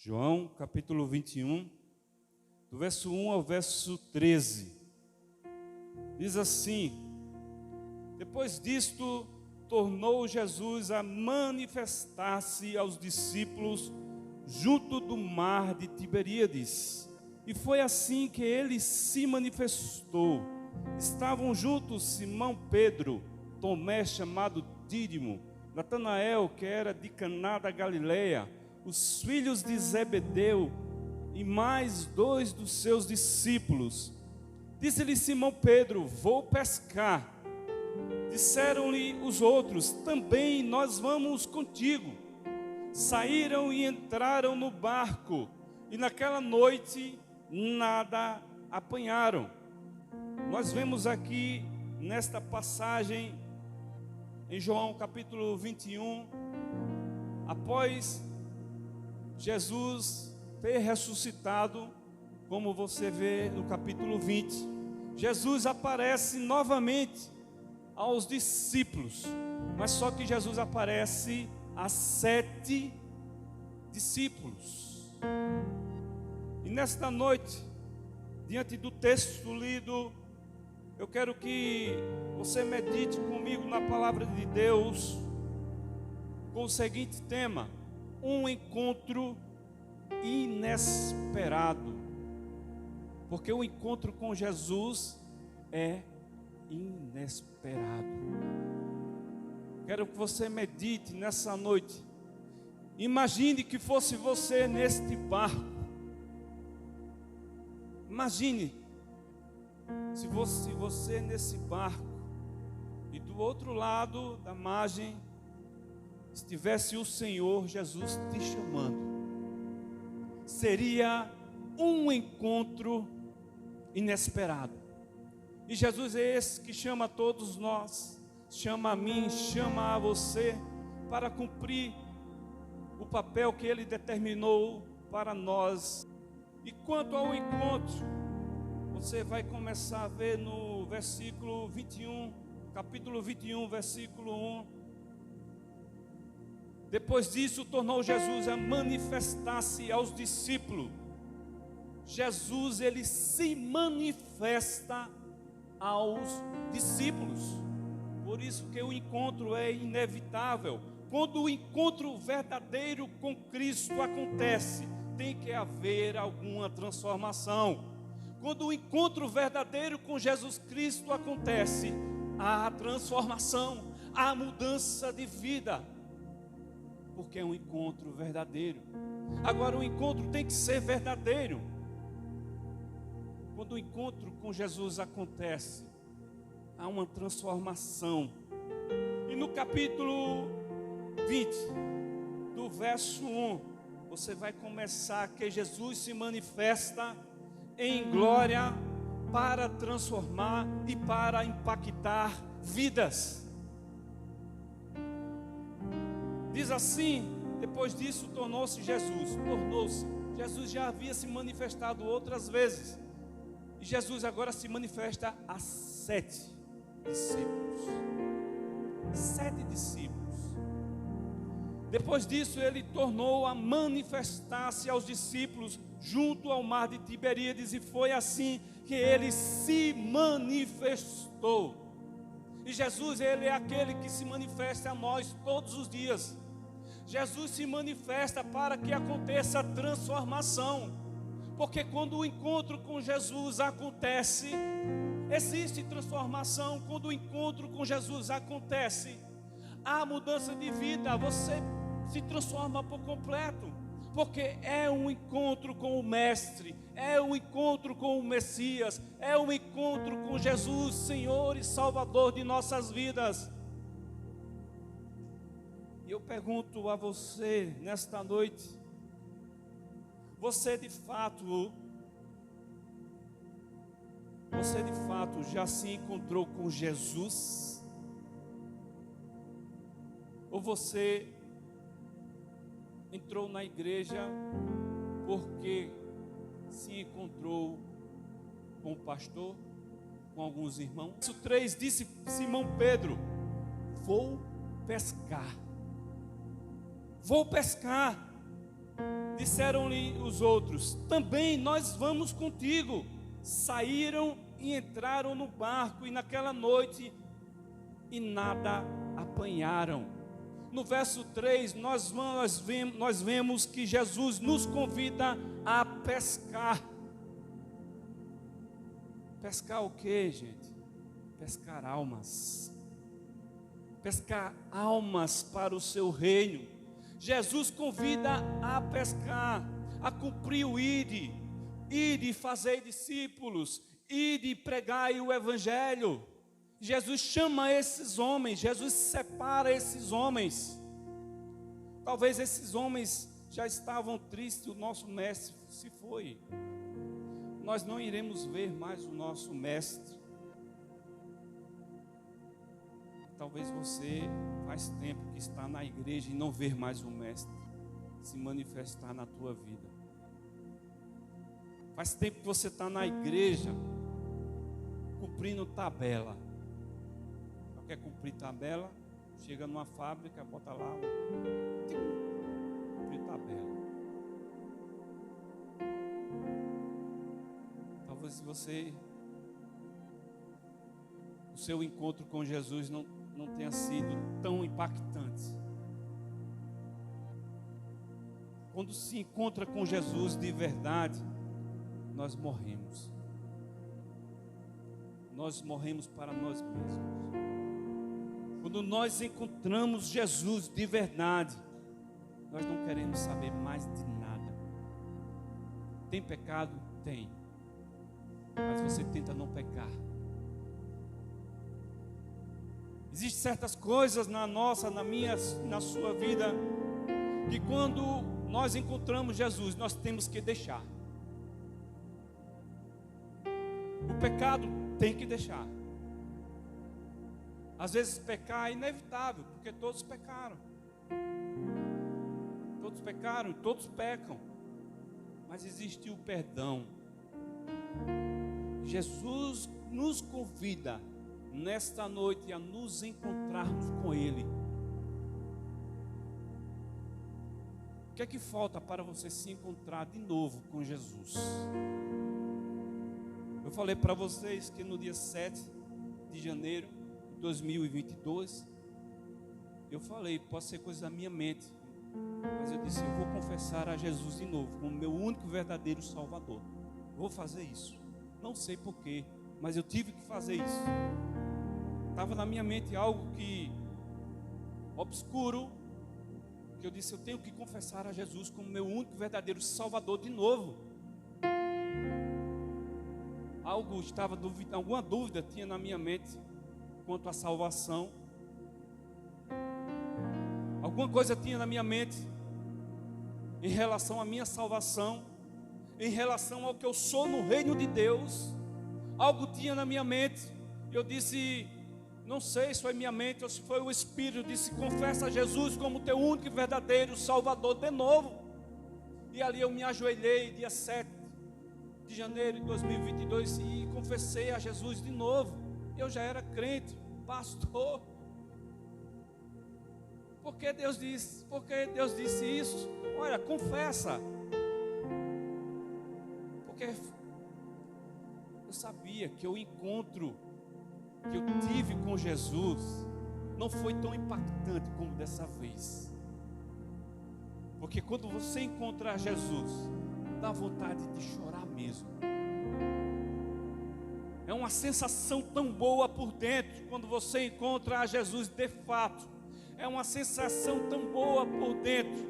João, capítulo 21, do verso 1 ao verso 13. Diz assim: depois disto, tornou Jesus a manifestar-se aos discípulos junto do mar de Tiberíades. E foi assim que ele se manifestou. Estavam juntos Simão Pedro, Tomé chamado Dídimo, Natanael, que era de Caná da Galileia, os filhos de Zebedeu e mais 2 dos seus discípulos. Disse-lhe Simão Pedro: vou pescar. Disseram-lhe os outros: também nós vamos contigo. Saíram e entraram no barco, e naquela noite nada apanharam. Nós vemos aqui nesta passagem em João capítulo 21, após Jesus ter ressuscitado, como você vê no capítulo 20, Jesus aparece novamente aos discípulos, mas só que Jesus aparece a 7 discípulos. E nesta noite, diante do texto lido, eu quero que você medite comigo na palavra de Deus com o seguinte tema: um encontro inesperado. Porque o encontro com Jesus é inesperado. Quero que você medite nessa noite. Imagine que fosse você neste barco. Imagine se você nesse barco e do outro lado da margem estivesse o Senhor Jesus te chamando. Seria um encontro inesperado. E Jesus é esse que chama a todos nós, chama a mim, chama a você, para cumprir o papel que Ele determinou para nós. E quanto ao encontro, você vai começar a ver no versículo 21, capítulo 21, versículo 1. Depois disso, tornou Jesus a manifestar-se aos discípulos. Jesus, ele se manifesta aos discípulos. Por isso que o encontro é inevitável. Quando o encontro verdadeiro com Cristo acontece, tem que haver alguma transformação. Quando o encontro verdadeiro com Jesus Cristo acontece, há transformação, há mudança de vida, porque é um encontro verdadeiro. Agora, o encontro tem que ser verdadeiro. Quando o encontro com Jesus acontece, há uma transformação. E no capítulo 20, do verso 1, você vai começar que Jesus se manifesta em glória para transformar e para impactar vidas. Diz assim: depois disso tornou-se. Jesus já havia se manifestado outras vezes, e Jesus agora se manifesta a 7 discípulos. 7 discípulos. Depois disso, ele tornou a manifestar-se aos discípulos junto ao mar de Tiberíades, e foi assim que ele se manifestou. E Jesus, ele é aquele que se manifesta a nós todos os dias. Jesus se manifesta para que aconteça a transformação, porque quando o encontro com Jesus acontece, existe transformação. Quando o encontro com Jesus acontece, há mudança de vida, você se transforma por completo, porque é um encontro com o Mestre, é um encontro com o Messias, é um encontro com Jesus, Senhor e Salvador de nossas vidas. E eu pergunto a você nesta noite: você de fato já se encontrou com Jesus? Ou você entrou na igreja porque se encontrou com o pastor, com alguns irmãos? Verso 3, disse Simão Pedro: vou pescar. Vou pescar. Disseram-lhe os outros: também nós vamos contigo. Saíram e entraram no barco, e naquela noite e nada apanharam. No verso 3, nós vemos que Jesus nos convida a pescar. Pescar o quê, gente? Pescar almas. Pescar almas para o seu reino. Jesus convida a pescar, a cumprir o ide e fazer discípulos, ide e pregai o evangelho. Jesus chama esses homens, Jesus separa esses homens. Talvez esses homens já estavam tristes, o nosso mestre se foi. Nós não iremos ver mais o nosso mestre. Talvez você faz tempo que está na igreja e não vê mais o mestre se manifestar na tua vida. Faz tempo que você está na igreja cumprindo tabela. Não quer cumprir tabela? Chega numa fábrica, bota lá, cumprir tabela. Talvez o seu encontro com Jesus não tenha sido tão impactante. Quando se encontra com Jesus de verdade, nós morremos. Nós morremos para nós mesmos. Quando nós encontramos Jesus de verdade, nós não queremos saber mais de nada. Tem pecado? Tem. Mas você tenta não pecar. Existem certas coisas na sua vida, que quando nós encontramos Jesus, nós temos que deixar. O pecado tem que deixar. Às vezes pecar é inevitável, porque todos pecaram. Todos pecaram, todos pecam. Mas existe o perdão. Jesus nos convida nesta noite a nos encontrarmos com Ele. O que é que falta para você se encontrar de novo com Jesus? Eu falei para vocês que no dia 7 de janeiro de 2022, eu falei, pode ser coisa da minha mente, mas eu disse, eu vou confessar a Jesus de novo, como meu único verdadeiro Salvador. Vou fazer isso. Não sei porquê, mas eu tive que fazer isso. Estava na minha mente algo obscuro, que eu disse, eu tenho que confessar a Jesus como meu único verdadeiro Salvador de novo. Alguma dúvida tinha na minha mente quanto à salvação. Alguma coisa tinha na minha mente em relação à minha salvação, em relação ao que eu sou no reino de Deus. Algo tinha na minha mente. Eu disse, não sei se foi minha mente ou se foi o Espírito. Eu disse, confessa a Jesus como teu único e verdadeiro Salvador de novo. E ali eu me ajoelhei, dia 7 de janeiro de 2022, e confessei a Jesus de novo. Eu já era crente, pastor. Por que Deus disse isso? Olha, confessa. Porque eu sabia que o encontro que eu tive com Jesus não foi tão impactante como dessa vez. Porque quando você encontra Jesus, dá vontade de chorar mesmo. É uma sensação tão boa por dentro quando você encontra a Jesus de fato. É uma sensação tão boa por dentro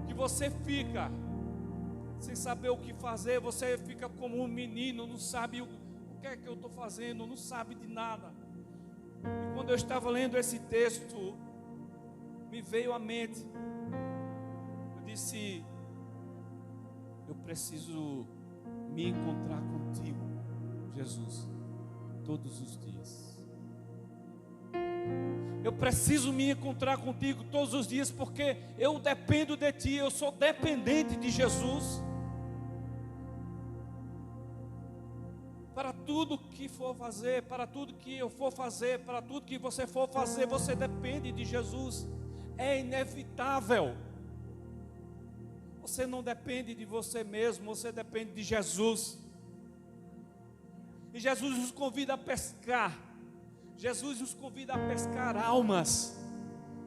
que você fica sem saber o que fazer. Você fica como um menino, não sabe o que é que eu estou fazendo, não sabe de nada. E quando eu estava lendo esse texto, me veio à mente, eu disse, eu preciso me encontrar contigo, Jesus, todos os dias. Eu preciso me encontrar contigo todos os dias, porque eu dependo de ti, eu sou dependente de Jesus. Para tudo que for fazer, para tudo que eu for fazer, para tudo que você for fazer, você depende de Jesus. É inevitável. Você não depende de você mesmo, você depende de Jesus. E Jesus nos convida a pescar. Jesus nos convida a pescar almas.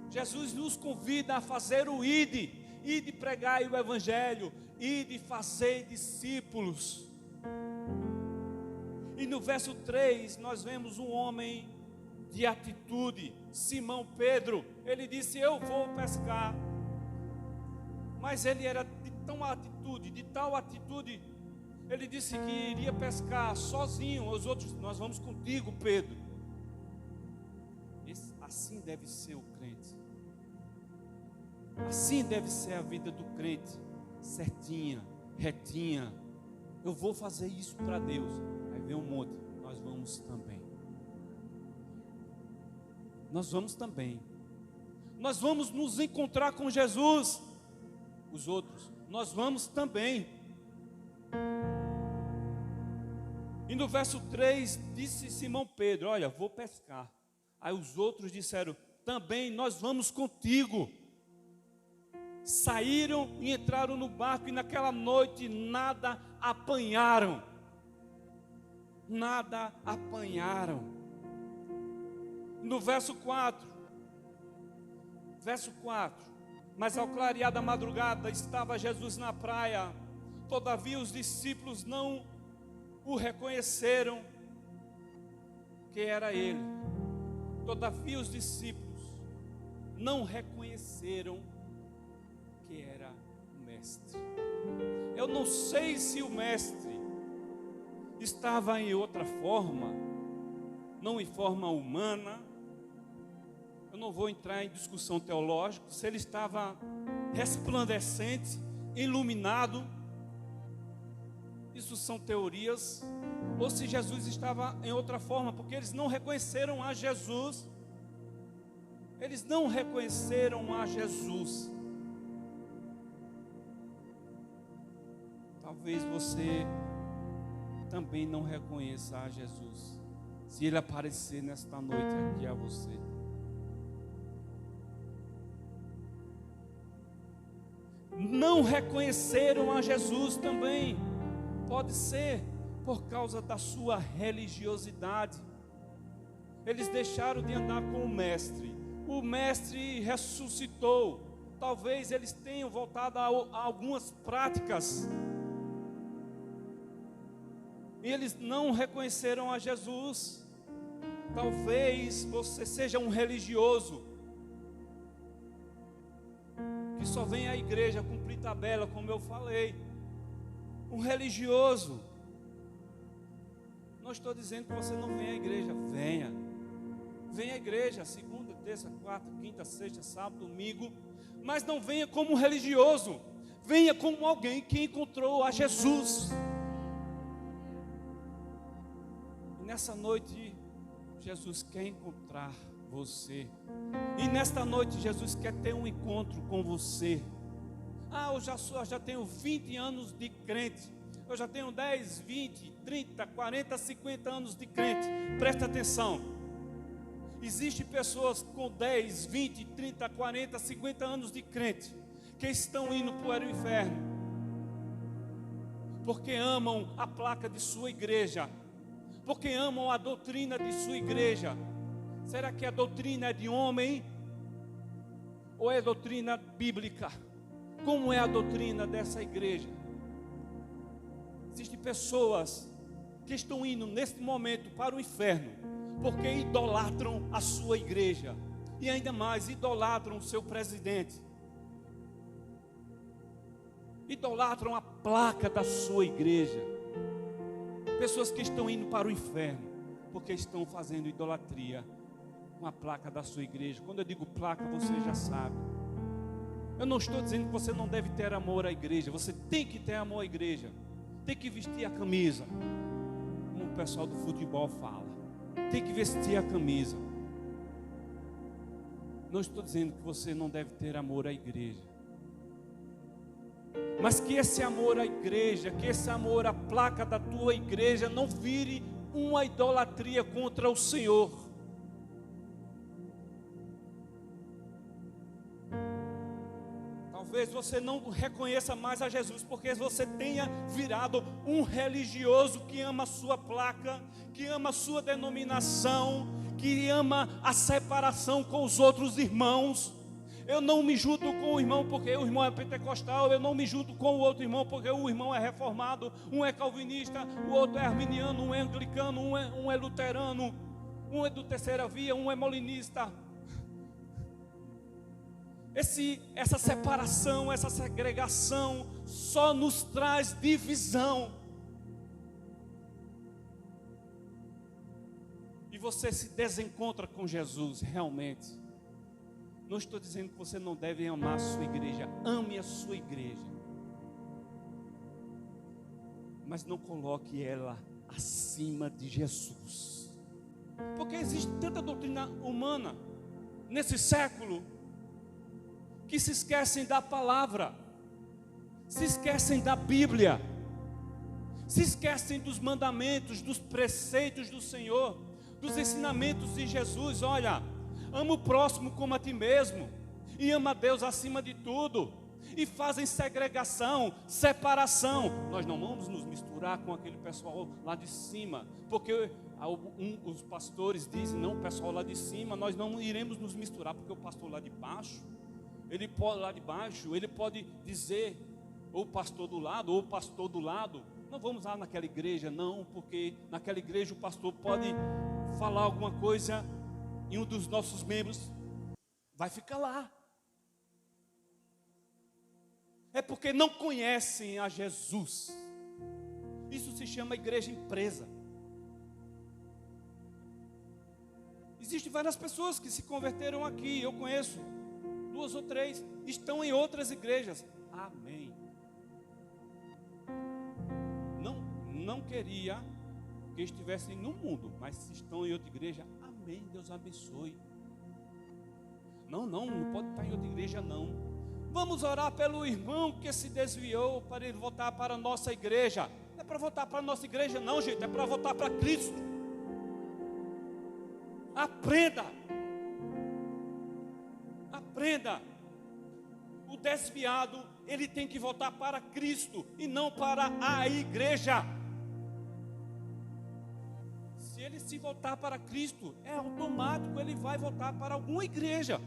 Jesus nos convida a fazer o ide pregar o evangelho, ide fazer discípulos. E no verso 3 nós vemos um homem de atitude, Simão Pedro. Ele disse: eu vou pescar. Mas ele era de tal atitude, ele disse que iria pescar sozinho. Os outros: nós vamos contigo, Pedro. Assim deve ser o crente. Assim deve ser a vida do crente, certinha, retinha. Eu vou fazer isso para Deus. Aí vem um monte: nós vamos também. Nós vamos também. Nós vamos nos encontrar com Jesus. Os outros: nós vamos também. E no verso 3 disse Simão Pedro: olha, vou pescar. Aí os outros disseram: também nós vamos contigo. Saíram e entraram no barco, e naquela noite nada apanharam. Nada apanharam. No verso 4, mas ao clarear da madrugada estava Jesus na praia. Todavia os discípulos não o reconheceram que era ele. Todavia os discípulos não reconheceram que era o mestre. Eu não sei se o mestre estava em outra forma, não em forma humana. Eu não vou entrar em discussão teológica, se ele estava resplandecente, iluminado. Isso são teorias. Ou se Jesus estava em outra forma, porque eles não reconheceram a Jesus. Eles não reconheceram a Jesus. Talvez você também não reconheça a Jesus, se ele aparecer nesta noite aqui a você. Não reconheceram a Jesus também. Pode ser por causa da sua religiosidade. Eles deixaram de andar com o mestre. O mestre ressuscitou. Talvez eles tenham voltado a algumas práticas. E eles não reconheceram a Jesus. Talvez você seja um religioso que só vem à igreja cumprir tabela, como eu falei. Um religioso. Não estou dizendo que você não venha à igreja. Venha. Venha à igreja segunda, terça, quarta, quinta, sexta, sábado, domingo. Mas não venha como um religioso. Venha como alguém que encontrou a Jesus. E nessa noite Jesus quer encontrar você. E nesta noite Jesus quer ter um encontro com você. Eu já tenho 20 anos de crente. Eu já tenho 10, 20, 30, 40, 50 anos de crente. Presta atenção. Existem pessoas com 10, 20, 30, 40, 50 anos de crente que estão indo para o inferno porque amam a placa de sua igreja, porque amam a doutrina de sua igreja. Será que a doutrina é de homem ou é doutrina bíblica? Como é a doutrina dessa igreja? Existem pessoas que estão indo neste momento para o inferno porque idolatram a sua igreja e ainda mais idolatram o seu presidente, idolatram a placa da sua igreja. Pessoas que estão indo para o inferno porque estão fazendo idolatria com a placa da sua igreja. Quando eu digo placa, você já sabe. Eu não estou dizendo que você não deve ter amor à igreja. Você tem que ter amor à igreja. Tem que vestir a camisa, como o pessoal do futebol fala. Tem que vestir a camisa. Não estou dizendo que você não deve ter amor à igreja, mas que esse amor à igreja, que esse amor à placa da tua igreja não vire uma idolatria contra o Senhor. talvez você não reconheça mais a Jesus, porque você tenha virado um religioso que ama a sua placa, que ama a sua denominação, que ama a separação com os outros irmãos. Eu não me junto com o irmão porque o irmão é pentecostal, eu não me junto com o outro irmão porque o irmão é reformado, um é calvinista, o outro é arminiano, um é anglicano, um é luterano, um é do terceira via, um é molinista. Essa separação, essa segregação só nos traz divisão. E você se desencontra com Jesus realmente. Não estou dizendo que você não deve amar a sua igreja. Ame a sua igreja. Mas não coloque ela acima de Jesus. Porque existe tanta doutrina humana nesse século que se esquecem da palavra, se esquecem da Bíblia, se esquecem dos mandamentos, dos preceitos do Senhor, dos ensinamentos de Jesus. Olha, ama o próximo como a ti mesmo, e ama a Deus acima de tudo, e fazem segregação, separação. Nós não vamos nos misturar com aquele pessoal lá de cima, porque os pastores dizem, não, o pessoal lá de cima, nós não iremos nos misturar, porque o pastor lá de baixo, ele pode dizer, ou o pastor do lado, ou o pastor do lado, não vamos lá naquela igreja não, porque naquela igreja o pastor pode falar alguma coisa e um dos nossos membros vai ficar lá. É porque não conhecem a Jesus. Isso se chama igreja empresa. Existem várias pessoas que se converteram aqui, eu conheço 2 ou 3, estão em outras igrejas. Amém. Não queria que estivessem no mundo, mas se estão em outra igreja, amém, Deus abençoe. Não pode estar em outra igreja não. Vamos orar pelo irmão que se desviou para ele voltar para a nossa igreja. Não é para voltar para a nossa igreja não, gente, é para voltar para Cristo. Aprenda. O desviado, ele tem que voltar para Cristo e não para a igreja. Se ele se voltar para Cristo, é automático, ele vai voltar para alguma igreja.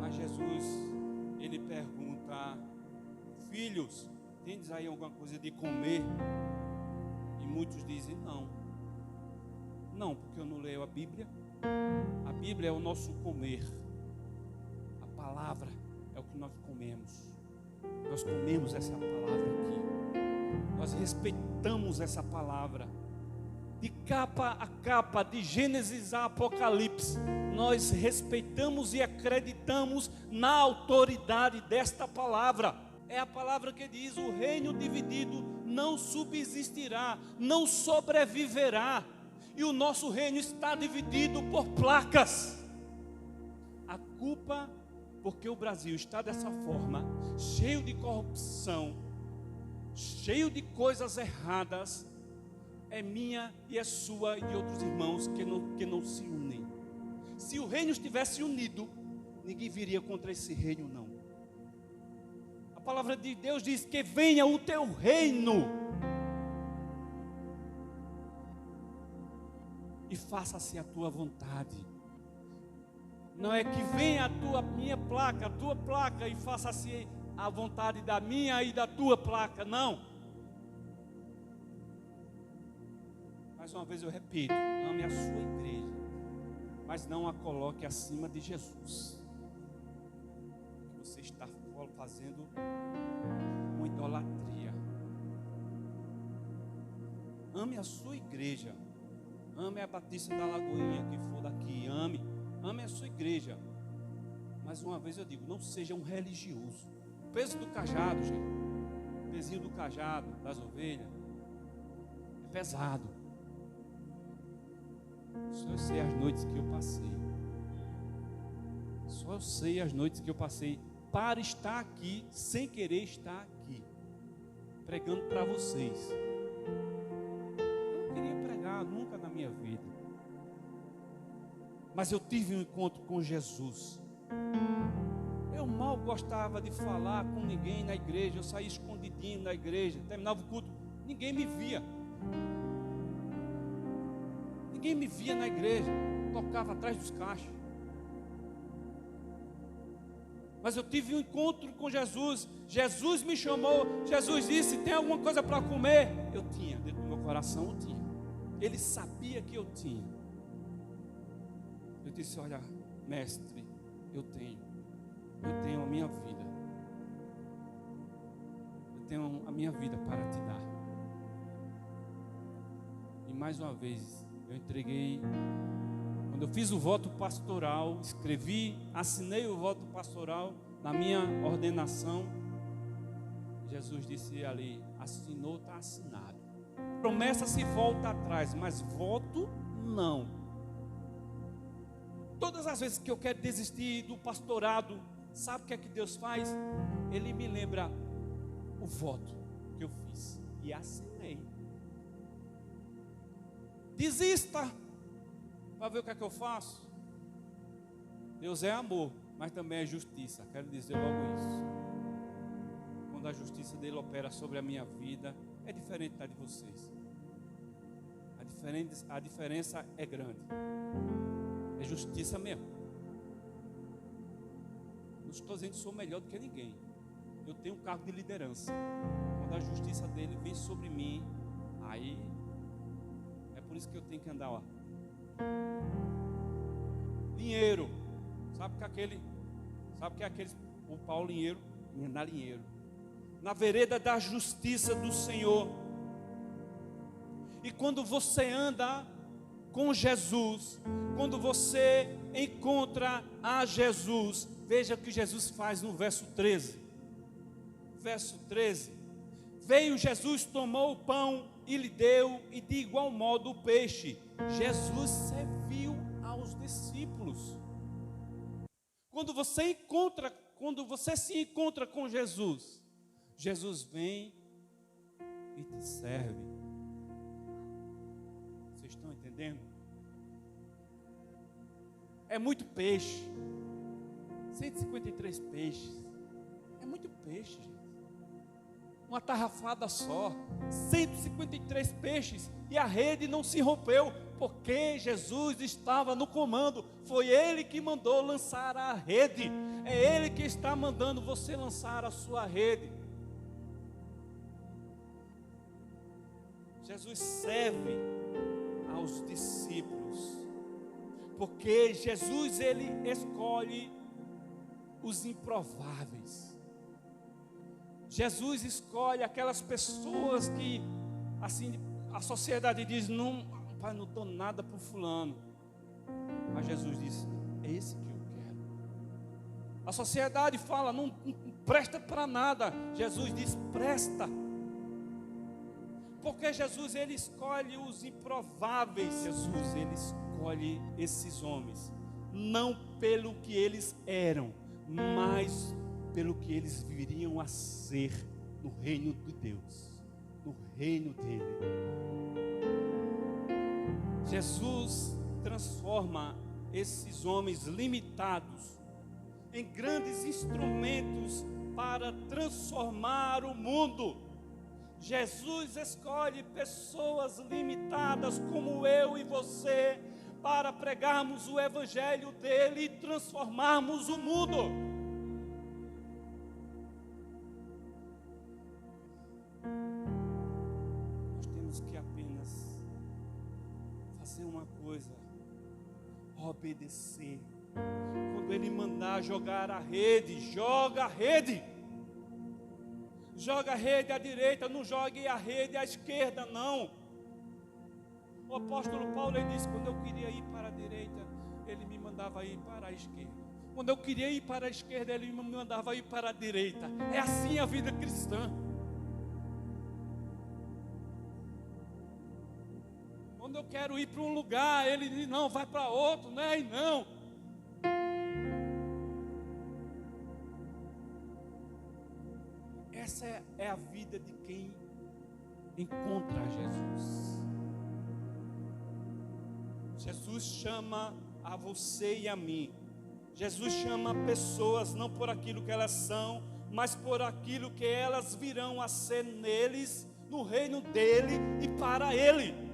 Mas Jesus, ele pergunta: filhos, tendes aí alguma coisa de comer? E muitos dizem não, porque eu não leio a Bíblia. A Bíblia é o nosso comer. A palavra é o que nós comemos. Nós comemos essa palavra aqui. Nós respeitamos essa palavra. De capa a capa, de Gênesis a Apocalipse, nós respeitamos e acreditamos na autoridade desta palavra. É a palavra que diz: o reino dividido não subsistirá, não sobreviverá. E o nosso reino está dividido por placas. A culpa, porque o Brasil está dessa forma, cheio de corrupção, cheio de coisas erradas, é minha e é sua e de outros irmãos que não se unem. Se o reino estivesse unido, ninguém viria contra esse reino não. A palavra de Deus diz que venha o teu reino e faça-se a tua vontade. Não é que venha a tua placa e faça-se a vontade da minha e da tua placa, não. Mais uma vez eu repito, ame a sua igreja, mas não a coloque acima de Jesus. Você está fazendo uma idolatria. Ame a sua igreja. Ame a Batista da Lagoinha, que for daqui, ame a sua igreja. Mais uma vez eu digo, não seja um religioso. O peso do cajado, gente, o pezinho do cajado, das ovelhas, é pesado. Só eu sei as noites que eu passei. Só eu sei as noites que eu passei para estar aqui, sem querer estar aqui, pregando para vocês. Nunca na minha vida. Mas eu tive um encontro com Jesus. Eu mal gostava de falar com ninguém na igreja. Eu saía escondidinho na igreja. Terminava o culto, ninguém me via. Ninguém me via na igreja. Tocava atrás dos caixas. Mas eu tive um encontro com Jesus. Jesus me chamou. Jesus disse: tem alguma coisa para comer? Eu tinha, dentro do meu coração eu tinha. Ele sabia que eu tinha. Eu disse: olha, mestre, eu tenho a minha vida. Eu tenho a minha vida para te dar. E mais uma vez, eu entreguei. Quando eu fiz o voto pastoral, assinei o voto pastoral na minha ordenação, Jesus disse ali: assinou, está assinado. Promessa se volta atrás, mas voto não. Todas as vezes que eu quero desistir do pastorado, sabe o que é que Deus faz? Ele me lembra o voto que eu fiz e assinei. Desista, para ver o que é que eu faço. Deus é amor, mas também é justiça. Quero dizer logo isso. Quando a justiça dele opera sobre a minha vida, é diferente da de vocês. A diferença é grande. É justiça mesmo. Não estou dizendo que sou melhor do que ninguém. Eu tenho um cargo de liderança. Quando a justiça dele vem sobre mim, aí é por isso que eu tenho que andar lá. Linheiro. Sabe que é aquele o Paulo Linheiro? Na linheiro. Na vereda da justiça do Senhor. E quando você anda com Jesus, quando você encontra a Jesus, veja o que Jesus faz no verso 13. Verso 13: veio Jesus, tomou o pão e lhe deu, e de igual modo o peixe. Jesus serviu aos discípulos. Quando você se encontra com Jesus, Jesus vem e te serve. Vocês estão entendendo? É muito peixe. 153 peixes. É muito peixe, gente. Uma tarrafada só. 153 peixes. E a rede não se rompeu, porque Jesus estava no comando. Foi Ele que mandou lançar a rede. É Ele que está mandando você lançar a sua rede. Jesus serve aos discípulos, porque Jesus, Ele escolhe os improváveis. Jesus escolhe aquelas pessoas que, assim, a sociedade diz: não, pai, não dou nada para o fulano. Mas Jesus disse: é esse que eu quero. A sociedade fala: não presta para nada. Jesus diz: presta. Porque Jesus, Ele escolhe os improváveis. Jesus, Ele escolhe esses homens, não pelo que eles eram, mas pelo que eles viriam a ser no reino de Deus, no reino dele. Jesus transforma esses homens limitados em grandes instrumentos para transformar o mundo. Jesus escolhe pessoas limitadas como eu e você para pregarmos o evangelho dele e transformarmos o mundo. Nós temos que apenas fazer uma coisa: obedecer. Quando ele mandar jogar a rede, joga a rede. Joga a rede à direita, não jogue a rede à esquerda, não. O apóstolo Paulo, ele disse: quando eu queria ir para a direita, ele me mandava ir para a esquerda. Quando eu queria ir para a esquerda, ele me mandava ir para a direita. É assim a vida cristã. Quando eu quero ir para um lugar, ele diz: não, vai para outro, não é? E não. Essa é a vida de quem encontra Jesus. Jesus chama a você e a mim. Jesus chama pessoas não por aquilo que elas são, mas por aquilo que elas virão a ser neles, no reino dele e para ele.